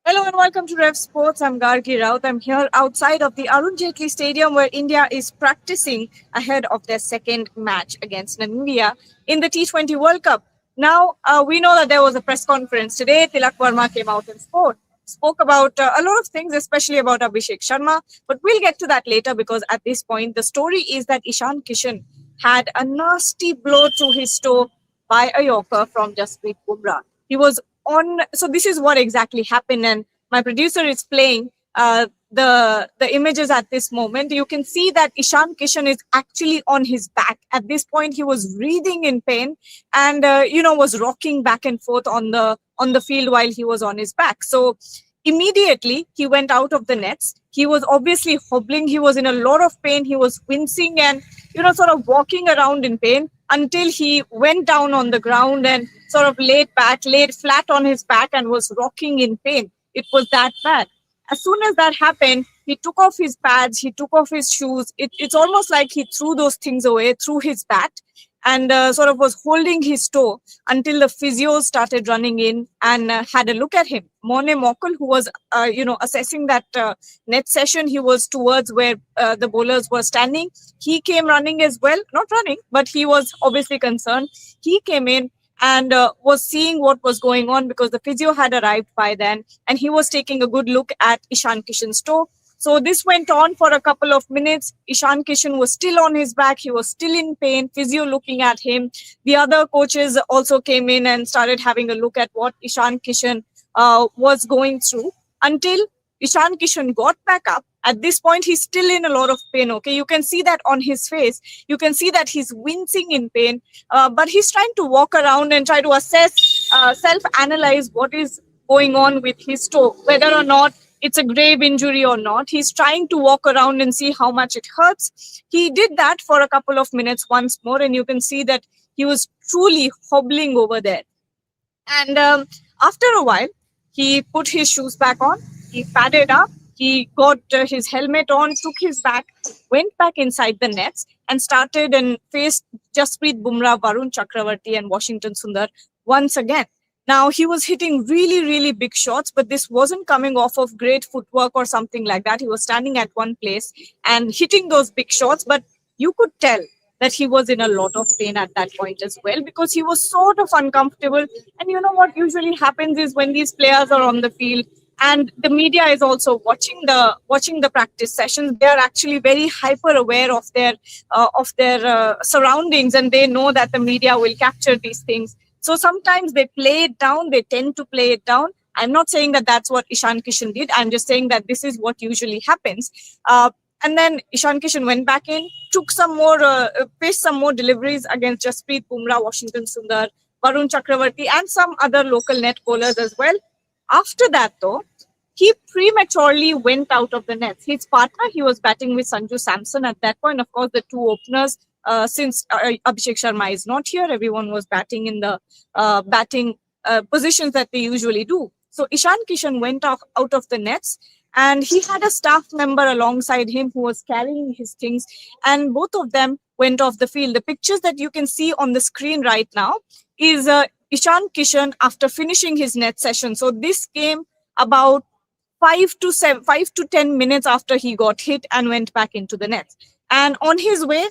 Hello and welcome to Rev Sports. I'm Gargi Raut. I'm here outside of the Arun Jaitley Stadium where India is practicing ahead of their second match against Namibia in the T20 World Cup. Now, we know that there was a press conference today. Tilak Verma came out and spoke about a lot of things, especially about Abhishek Sharma. But we'll get to that later because at this point, the story is that Ishan Kishan had a nasty blow to his toe by a Yorker from Jasprit Bumrah. He was on. So this is what exactly happened, and my producer is playing the images at this moment. You can see that Ishan Kishan is actually on his back. At this point, he was writhing in pain and was rocking back and forth on the field while he was on his back. So immediately he went out of the nets. He was obviously hobbling. He was in a lot of pain. He was wincing and sort of walking around in pain until he went down on the ground and sort of laid flat on his back and was rocking in pain. It was that bad. As soon as that happened, he took off his pads, he took off his shoes. It's almost like he threw those things away, threw his bat, and sort of was holding his toe until the physios started running in and had a look at him. Mone Mokul, who was, assessing that net session, he was towards where the bowlers were standing. He came running as well, not running, but he was obviously concerned. He came in and was seeing what was going on because the physio had arrived by then, and he was taking a good look at Ishan Kishan's toe. So this went on for a couple of minutes. Ishan Kishan was still on his back. He was still in pain, physio looking at him. The other coaches also came in and started having a look at what Ishan Kishan was going through until Ishan Kishan got back up. At this point, he's still in a lot of pain. Okay, you can see that on his face. You can see that he's wincing in pain, but he's trying to walk around and try to assess, self-analyze what is going on with his toe, whether or not it's a grave injury or not. He's trying to walk around and see how much it hurts. He did that for a couple of minutes once more, and you can see that he was truly hobbling over there. And after a while, he put his shoes back on, he padded up, he got his helmet on, took his bag, went back inside the nets, and started and faced Jasprit Bumrah, Varun Chakravarti, and Washington Sundar once again. Now, he was hitting really, really big shots, but this wasn't coming off of great footwork or something like that. He was standing at one place and hitting those big shots, but you could tell that he was in a lot of pain at that point as well because he was sort of uncomfortable. And you know what usually happens is when these players are on the field and the media is also watching the practice sessions, they are actually very hyper aware of their surroundings, and they know that the media will capture these things. So sometimes they play it down. They tend to play it down. I'm not saying that that's what Ishan Kishan did. I'm just saying that this is what usually happens. And then Ishan Kishan went back in, took some more, faced some more deliveries against Jasprit Bumrah, Washington Sundar, Varun Chakravarti, and some other local net bowlers as well. After that, though, he prematurely went out of the nets. His partner, he was batting with Sanju Samson at that point. Of course, the two openers, since Abhishek Sharma is not here, everyone was batting in the batting positions that they usually do. So Ishan Kishan went out of the nets, and he had a staff member alongside him who was carrying his things, and both of them went off the field. The pictures that you can see on the screen right now is Ishan Kishan after finishing his net session. So this came about 5 to 10 minutes after he got hit and went back into the nets. And on his way,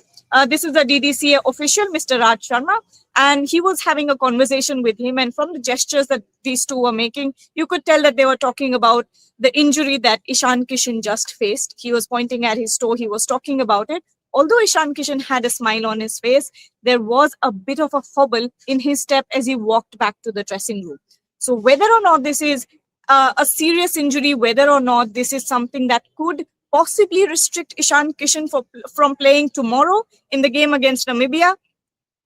this is the DDCA official, Mr. Raj Sharma, and he was having a conversation with him. And from the gestures that these two were making, you could tell that they were talking about the injury that Ishan Kishan just faced. He was pointing at his toe. He was talking about it. Although Ishan Kishan had a smile on his face, there was a bit of a hobble in his step as he walked back to the dressing room. So whether or not this is a serious injury, whether or not this is something that could possibly restrict Ishan Kishan from playing tomorrow in the game against Namibia,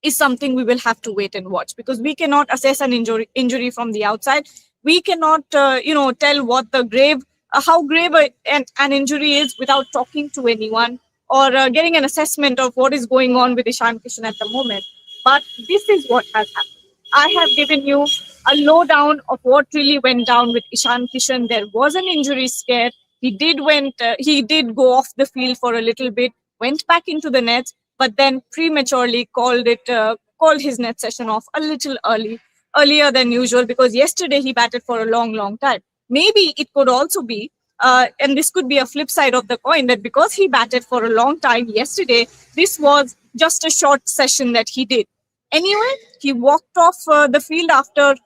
is something we will have to wait and watch, because we cannot assess an injury from the outside. We cannot, tell what the how grave an injury is without talking to anyone or getting an assessment of what is going on with Ishan Kishan at the moment. But this is what has happened. I have given you a lowdown of what really went down with Ishan Kishan. There was an injury scare. He did go off the field for a little bit, went back into the nets, but then prematurely called his net session off a little earlier than usual, because yesterday he batted for a long time. maybe it could also be, and this could be a flip side of the coin, that because he batted for a long time yesterday, this was just a short session that he did. Anyway, he walked off the field after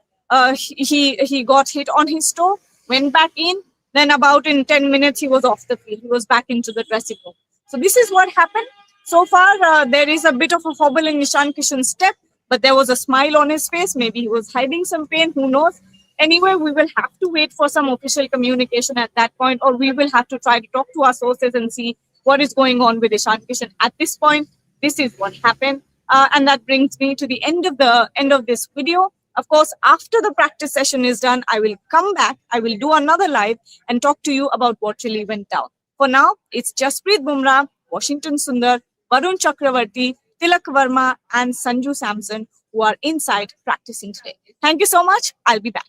he got hit on his toe, went back in. Then about in 10 minutes, he was off the field. He was back into the dressing room. So this is what happened. So far, there is a bit of a hobble in Ishan Kishan's step, but there was a smile on his face. Maybe he was hiding some pain. Who knows? Anyway, we will have to wait for some official communication at that point, or we will have to try to talk to our sources and see what is going on with Ishan Kishan. At this point, this is what happened. And that brings me to the end of this video. Of course, after the practice session is done, I will come back. I will do another live and talk to you about what really went down. For now, it's Jasprit Bumrah, Washington Sundar, Varun Chakravarti, Tilak Verma, and Sanju Samson who are inside practicing today. Thank you so much. I'll be back.